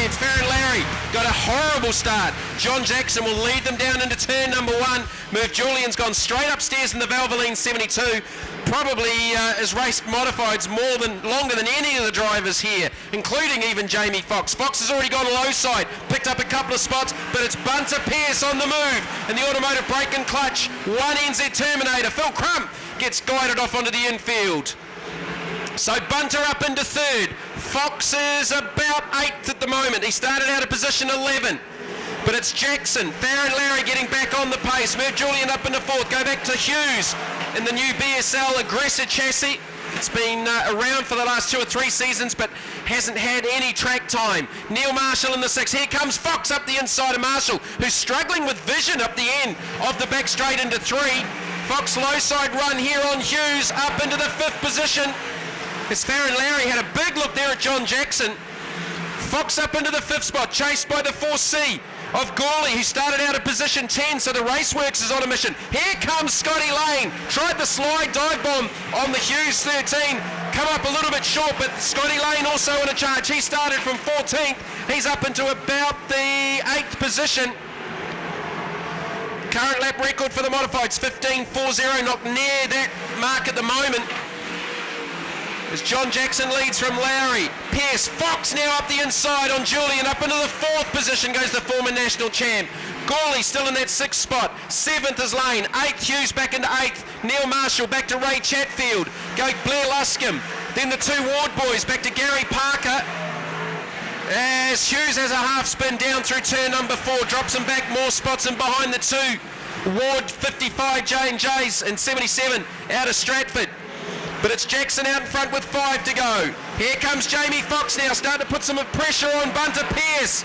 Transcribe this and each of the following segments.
left. Farron Larry got a horrible start. John Jackson will lead them down into turn number 1. Merv Julian's gone straight upstairs in the Valvoline 72. Probably has raced modifieds longer than any of the drivers here, including even Jamie Fox. Fox has already gone low side, picked up a couple of spots, but it's Bunter Pearce on the move in the automotive brake and clutch. 1 NZ Terminator. Phil Crump gets guided off onto the infield. So Bunter up into 3rd. Fox is about 8th at the moment. He started out of position 11. But it's Jackson, Farron Larry getting back on the pace. Merv Julian up into 4th. Go back to Hughes in the new BSL Aggressor chassis. It's been around for the last 2 or 3 seasons, but hasn't had any track time. Neil Marshall in the 6th. Here comes Fox up the inside of Marshall, who's struggling with vision up the end of the back straight into 3. Fox low side run here on Hughes up into the 5th position. As Farron Larry had a big look there at John Jackson. Fox up into the 5th spot, chased by the 4C of Gawley, who started out of position 10, so the Raceworks is on a mission. Here comes Scotty Lane, tried the slide dive bomb on the Hughes 13, come up a little bit short, but Scotty Lane also in a charge. He started from 14th, he's up into about the 8th position. Current lap record for the modifieds, 15.40, not near that mark at the moment. As John Jackson leads from Lowry. Pearce, Fox now up the inside on Julian. Up into the 4th position goes the former national champ. Gawley still in that 6th spot. 7th is Lane. 8th Hughes back into 8th. Neil Marshall back to Ray Chatfield. Go Blair Luscombe. Then the 2 Ward boys back to Gary Parker. As Hughes has a half spin down through turn number 4. Drops him back more spots and behind the 2. Ward 55 J&J's and 77 out of Stratford. But it's Jackson out in front with 5 to go. Here comes Jamie Fox now, starting to put some pressure on Bunter Pearce.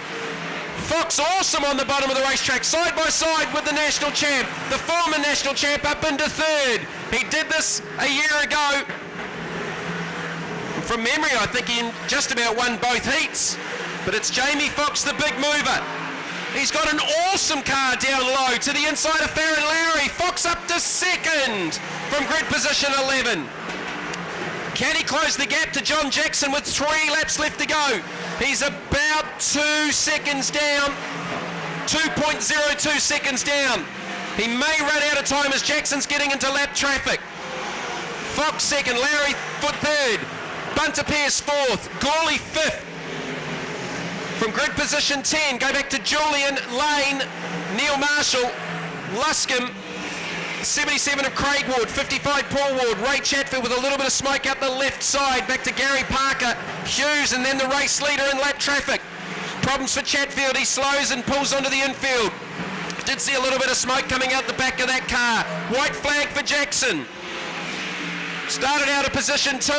Fox awesome on the bottom of the racetrack, side by side with the national champ. The former national champ up into 3rd. He did this a year ago. From memory, I think he just about won both heats. But it's Jamie Fox, the big mover. He's got an awesome car down low to the inside of Farron Larry. Fox up to 2nd from grid position 11. Can he close the gap to John Jackson with 3 laps left to go? He's about 2 seconds down, 2.02 seconds down. He may run out of time as Jackson's getting into lap traffic. Fox 2nd, Larry for 3rd, Bunter Pearce 4th, Gawley 5th. From grid position 10, go back to Julian, Lane, Neil Marshall, Luscombe, 77 of Craig Ward, 55 Paul Ward, Ray Chatfield with a little bit of smoke up the left side, back to Gary Parker, Hughes, and then the race leader in lap traffic. Problems for Chatfield, he slows and pulls onto the infield. Did see a little bit of smoke coming out the back of that car. White flag for Jackson. Started out of position 2.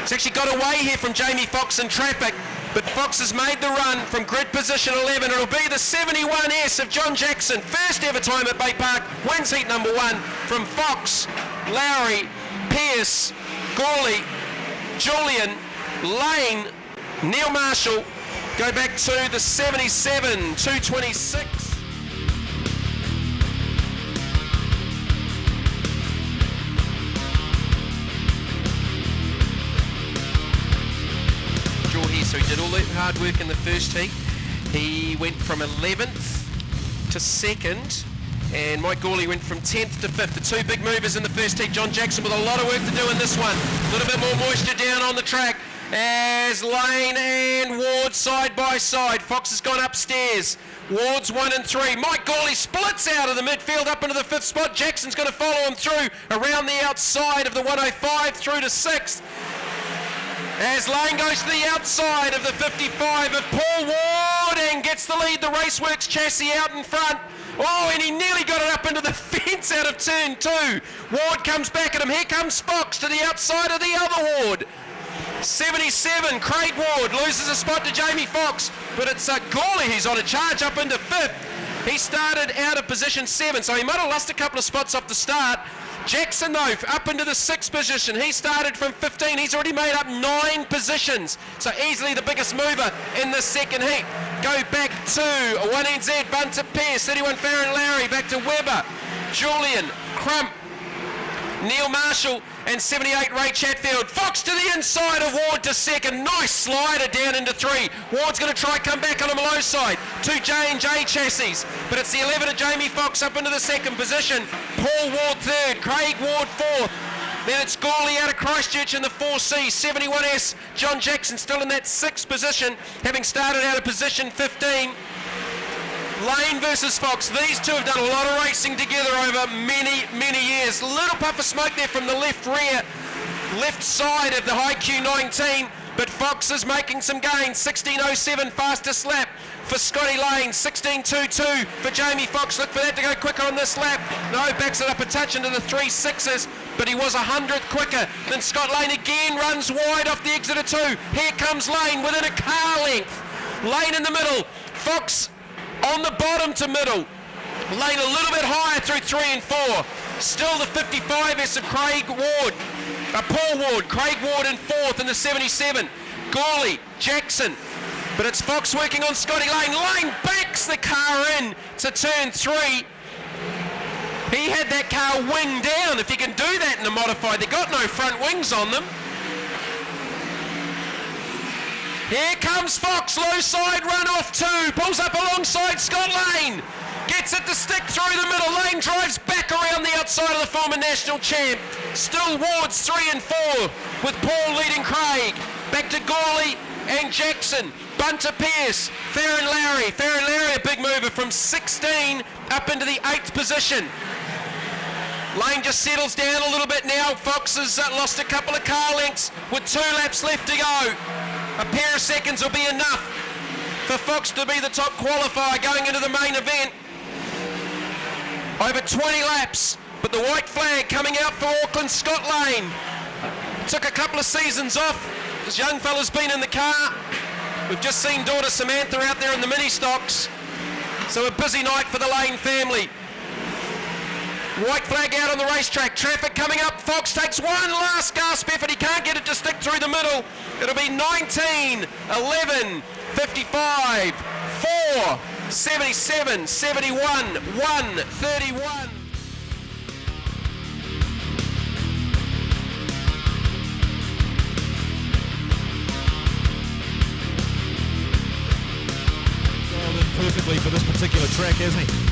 He's actually got away here from Jamie Fox in traffic. But Fox has made the run from grid position 11. It'll be the 71S of John Jackson. First ever time at Baypark. Wins heat number 1 from Fox, Lowry, Pearce, Gawley, Julian, Lane, Neil Marshall. Go back to the 77, 226. So he did all that hard work in the first heat. He went from 11th to 2nd, and Mike Gawley went from 10th to 5th. The 2 big movers in the first heat. John Jackson with a lot of work to do in this one. A little bit more moisture down on the track as Lane and Ward side by side. Fox has gone upstairs. Ward's 1 and 3. Mike Gawley splits out of the midfield up into the 5th spot. Jackson's going to follow him through around the outside of the 105 through to 6th. As Lane goes to the outside of the 55 of Paul Ward and gets the lead, the Raceworks chassis out in front. Oh, and he nearly got it up into the fence out of turn 2. Ward comes back at him. Here comes Fox to the outside of the other Ward. 77, Craig Ward loses a spot to Jamie Fox, but it's Gawley who's on a charge up into 5th. He started out of position 7, so he might have lost a couple of spots off the start. Jackson, though, up into the 6th position. He started from 15. He's already made up 9 positions. So easily the biggest mover in the second heat. Go back to 1NZ, Bunter Pearce, 31 Farron Larry, back to Webber, Julian, Crump, Neil Marshall and 78 Ray Chatfield. Fox to the inside of Ward to second. Nice slider down into 3. Ward's going to try come back on the low side. 2 J&J chassis, but it's the 11 of Jamie Fox up into the second position. Paul Ward third, Craig Ward fourth. Then it's Gawley out of Christchurch in the 4C. 71S, John Jackson still in that 6th position, having started out of position 15. Lane versus Fox. These two have done a lot of racing together over many, many years. Little puff of smoke there from the left rear, left side of the high Q19, but Fox is making some gains. 16.07 fastest lap for Scotty Lane. 16.22 for Jamie Fox. Look for that to go quicker on this lap. No, backs it up a touch into the 3.6s, but he was 100th quicker than Scott Lane. Again runs wide off the exit of 2. Here comes Lane within a car length. Lane in the middle. Fox on the bottom to middle. Lane a little bit higher through 3 and 4. Still the 55S of Craig Ward. Paul Ward, Craig Ward in 4th in the 77. Gawley, Jackson. But it's Fox working on Scotty Lane. Lane backs the car in to turn 3. He had that car wing down. If you can do that in a modified, they got no front wings on them. Here comes Fox, low side run off 2, pulls up alongside Scott Lane, gets it to stick through the middle. Lane drives back around the outside of the former national champ. Still Ward's 3 and 4 with Paul leading Craig. Back to Gawley and Jackson. Bunter Pierce, Farron Lowry. Farron Lowry a big mover from 16 up into the 8th position. Lane just settles down a little bit now. Fox has lost a couple of car lengths with 2 laps left to go. A pair of seconds will be enough for Fox to be the top qualifier going into the main event. Over 20 laps, but the white flag coming out for Auckland, Scott Lane. Took a couple of seasons off. This young fella's been in the car. We've just seen daughter Samantha out there in the mini stocks. So a busy night for the Lane family. White flag out on the racetrack. Traffic coming up. Fox takes one last gasp effort. He can't get it to stick through the middle. It'll be 19, 11, 55, 4, 77, 71, 1, 31. Perfectly for this particular track, hasn't he?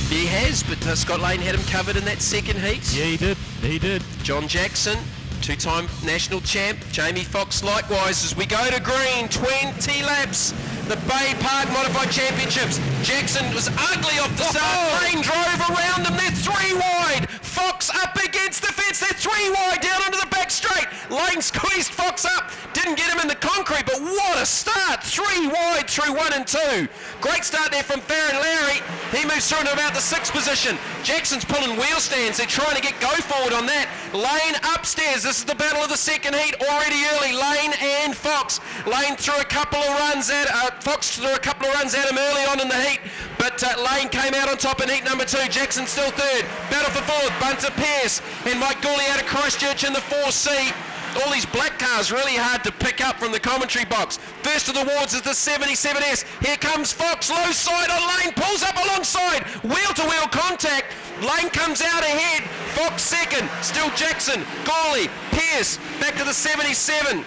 He has, but Scott Lane had him covered in that second heat. Yeah, he did. John Jackson, 2-time national champ. Jamie Fox likewise. As we go to green, 20 laps. The Baypark Modified Championships. Jackson was ugly off the start. Lane drove around them. They're 3 wide. Fox up against the fence. They're 3 wide down onto the back straight. Lane squeezed Fox up. Didn't get him in the concrete, but what a start. 3 wide through 1 and 2. Great start there from Farron Lowry. He moves through into about the 6th position. Jackson's pulling wheel stands. They're trying to get go forward on that. Lane upstairs. This is the battle of the second heat already early. Lane and Fox. Lane threw a couple of runs at Fox threw a couple of runs at him early on in the heat, but Lane came out on top in heat number 2. Jackson still 3rd. Battle for 4th. Bunter Pierce and Mike Gawley out of Christchurch in the 4C. All these black cars really hard to pick up from the commentary box. First of the wards is the 77S. Here comes Fox, low side on Lane, pulls up alongside, wheel-to-wheel contact. Lane comes out ahead, Fox second, still Jackson, Gawley, Pierce, back to the 77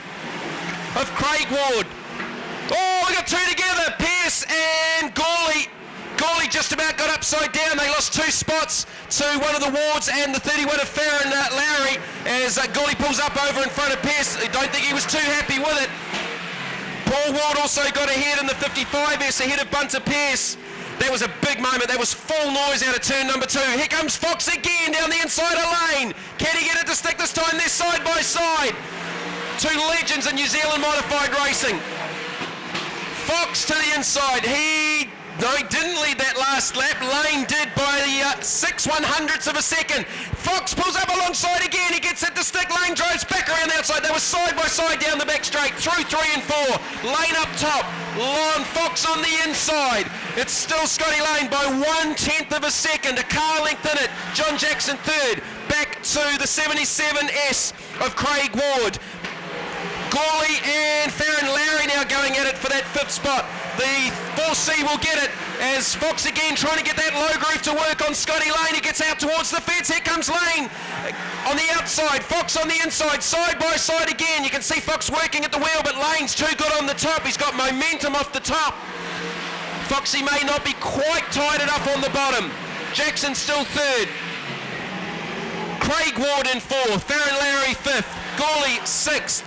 of Craig Ward. Oh, we got 2 together, Pierce and Gawley. Gawley just about got upside down. They lost 2 spots to one of the wards and the 31 of Farron Lowry as Gawley pulls up over in front of Pierce. I don't think he was too happy with it. Paul Ward also got ahead in the 55S ahead of Bunter Pierce. That was a big moment. That was full noise out of turn number 2. Here comes Fox again down the inside of Lane. Can he get it to stick this time? They're side by side. 2 legends in New Zealand modified racing. Fox to the inside. He didn't lead that last lap. Lane did by the 6/100ths of a second. Fox pulls up alongside again. He gets it to stick. Lane drives back around the outside. They were side by side down the back straight through 3 and 4. Lane up top. Lon Fox on the inside. It's still Scotty Lane by 1/10 of a second. A car length in it. John Jackson 3rd. Back to the 77S of Craig Ward. Gawley and Farron Larry now going at it for that 5th spot. The 4C will get it as Fox again trying to get that low groove to work on Scotty Lane. He gets out towards the fence. Here comes Lane on the outside. Fox on the inside, side by side again. You can see Fox working at the wheel, but Lane's too good on the top. He's got momentum off the top. Foxy may not be quite tied it up on the bottom. Jackson still 3rd. Craig Ward in 4th. Farron Larry 5th. Gawley 6th.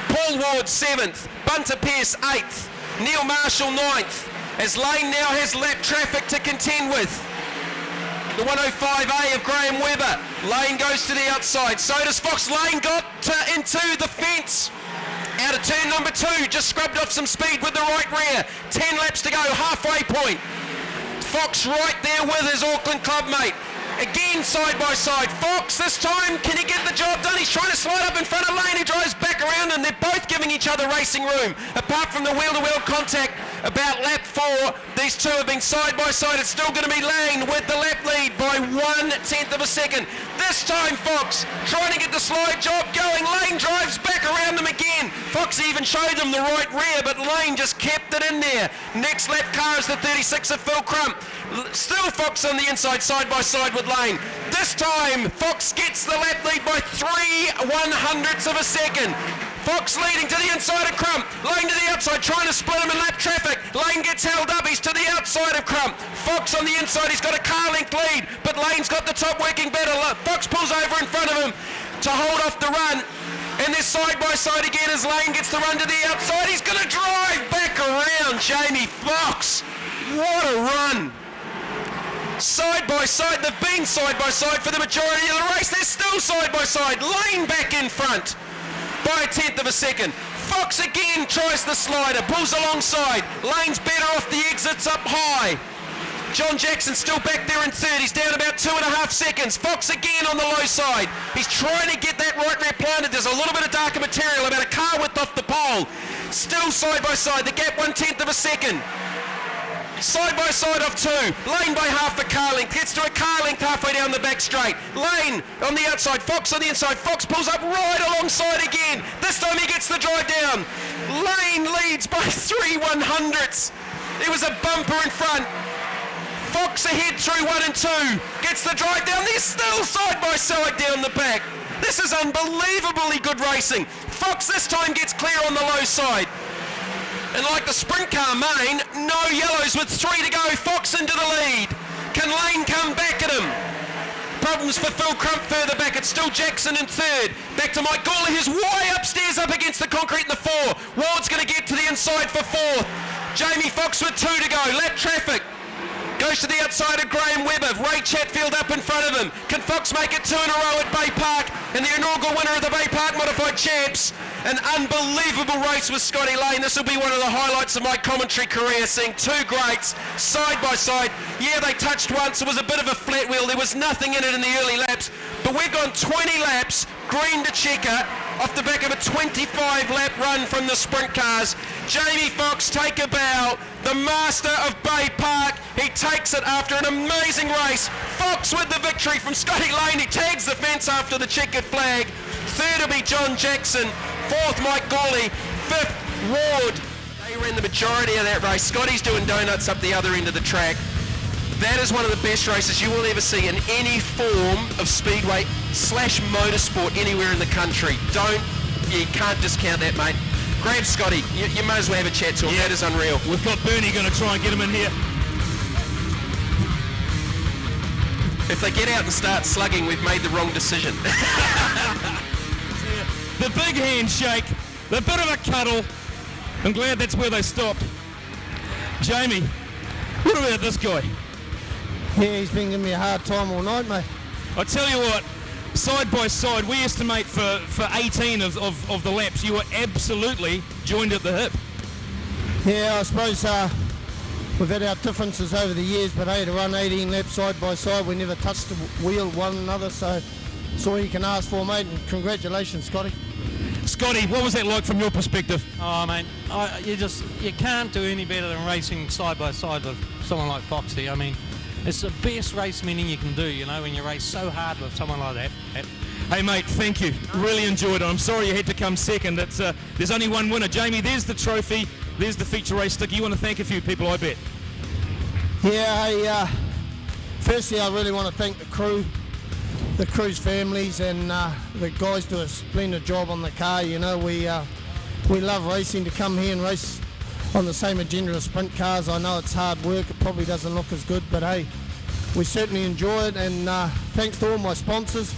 Paul Ward 7th. Bunter Pearce 8th. Neil Marshall 9th. As Lane now has lap traffic to contend with. The 105A of Graham Webber. Lane goes to the outside. So does Fox. Lane got into the fence. Out of turn number 2. Just scrubbed off some speed with the right rear. 10 laps to go. Halfway point. Fox right there with his Auckland club mate. Again side by side. Fox this time, can he get the job done? He's trying to slide up in front of Lane. He drives back around and they're both giving each other racing room. Apart from the wheel-to-wheel contact about lap 4, these two have been side by side. It's still going to be Lane with the lap lead by 1/10 of a second. This time Fox trying to get the slide job going. Lane drives back around them again. Fox even showed them the right rear, but Lane just kept it in there. Next lap car is the 36 of Phil Crump. Still Fox on the inside, side by side with Lane. This time Fox gets the lap lead by 3/100ths of a second. Fox leading to the inside of Crump. Lane to the outside, trying to split him in lap traffic. Lane gets held up, he's to the outside of Crump. Fox on the inside, he's got a car length lead, but Lane's got the top working better. Fox pulls over in front of him to hold off the run. And they're side by side again as Lane gets the run to the outside. He's going to drive back around Jamie Fox. What a run. Side by side, they've been side by side for the majority of the race. They're still side by side. Lane back in front by 1/10 of a second. Fox again tries the slider, pulls alongside. Lane's better off the exits up high. John Jackson still back there in 3rd. He's down about 2.5 seconds. Fox again on the low side. He's trying to get that right rear planted. There's a little bit of darker material, about a car width off the pole. Still side by side. The gap 1/10 of a second. Side by side off 2. Lane by half a car length. Gets to a car length halfway down the back straight. Lane on the outside. Fox on the inside. Fox pulls up right alongside again. This time he gets the drive down. Lane leads by 3/100ths. It was a bumper in front. Fox ahead through 1 and 2. Gets the drive down. They're still side by side down the back. This is unbelievably good racing. Fox this time gets clear on the low side. And like the sprint car main, no yellows with 3 to go. Fox into the lead. Can Lane come back at him? Problems for Phil Crump further back. It's still Jackson in 3rd. Back to Mike Gawley, who's way upstairs up against the concrete in the 4. Ward's going to get to the inside for 4th. Jamie Fox with 2 to go. Lap traffic. Goes to the outside of Graham Webber. Ray Chatfield up in front of him. Can Fox make it 2 in a row at Baypark? And the inaugural winner of the Baypark Modified Champs. An unbelievable race with Scotty Lane. This will be one of the highlights of my commentary career, seeing 2 greats side by side. Yeah, they touched once. It was a bit of a flat wheel. There was nothing in it in the early laps. But we've gone 20 laps, green to checker, off the back of a 25-lap run from the sprint cars. Jamie Fox take a bow. The master of Baypark. He takes it after an amazing race. Fox with the victory from Scotty Lane. He tags the fence after the checkered flag. 3rd will be John Jackson. 4th, Mike Gawley. 5th, Ward. They ran the majority of that race. Scotty's doing donuts up the other end of the track. That is one of the best races you will ever see in any form of speedway / motorsport anywhere in the country. You can't discount that, mate. Grab Scotty. You may as well have a chat to him. Yeah. That is unreal. We've got Bernie going to try and get him in here. If they get out and start slugging, we've made the wrong decision. The big handshake, the bit of a cuddle. I'm glad that's where they stopped. Jamie, what about this guy? Yeah, he's been giving me a hard time all night, mate. I tell you what, side by side, we estimate for 18 of the laps, you were absolutely joined at the hip. Yeah, I suppose we've had our differences over the years, but hey, to run 18 laps side by side, we never touched the wheel one another, so that's all you can ask for, mate, and congratulations, Scotty. Scotty, what was that like from your perspective? Oh, mate, you can't do any better than racing side by side with someone like Foxy. I mean, it's the best race meeting you can do, you know, when you race so hard with someone like that. Hey mate, thank you. Really enjoyed it. I'm sorry you had to come second. There's only one winner. Jamie, there's the trophy. There's the feature race stick. You want to thank a few people, I bet. Yeah, firstly I really want to thank the crew's families, and the guys do a splendid job on the car. You know, we love racing. To come here and race on the same agenda as sprint cars, I know it's hard work. It probably doesn't look as good, but hey, we certainly enjoy it. And thanks to all my sponsors.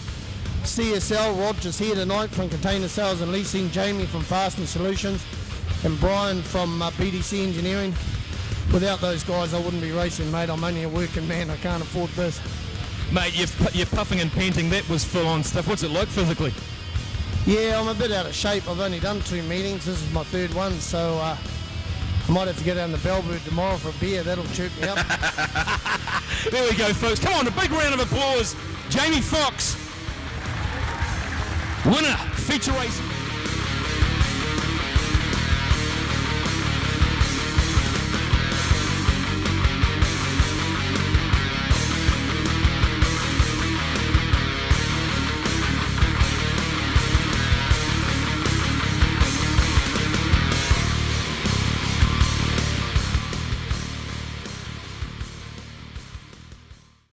CSL, Rogers here tonight from Container Sales and Leasing, Jamie from Fastening Solutions, and Brian from BDC Engineering. Without those guys I wouldn't be racing, mate. I'm only a working man, I can't afford this. Mate, you're puffing and panting. That was full on stuff. What's it like physically? Yeah, I'm a bit out of shape. I've only done 2 meetings. This is my 3rd one, so I might have to go down to Bellbird tomorrow for a beer. That'll chirp me up. There we go, folks. Come on, a big round of applause. Jamie Fox, winner, feature race.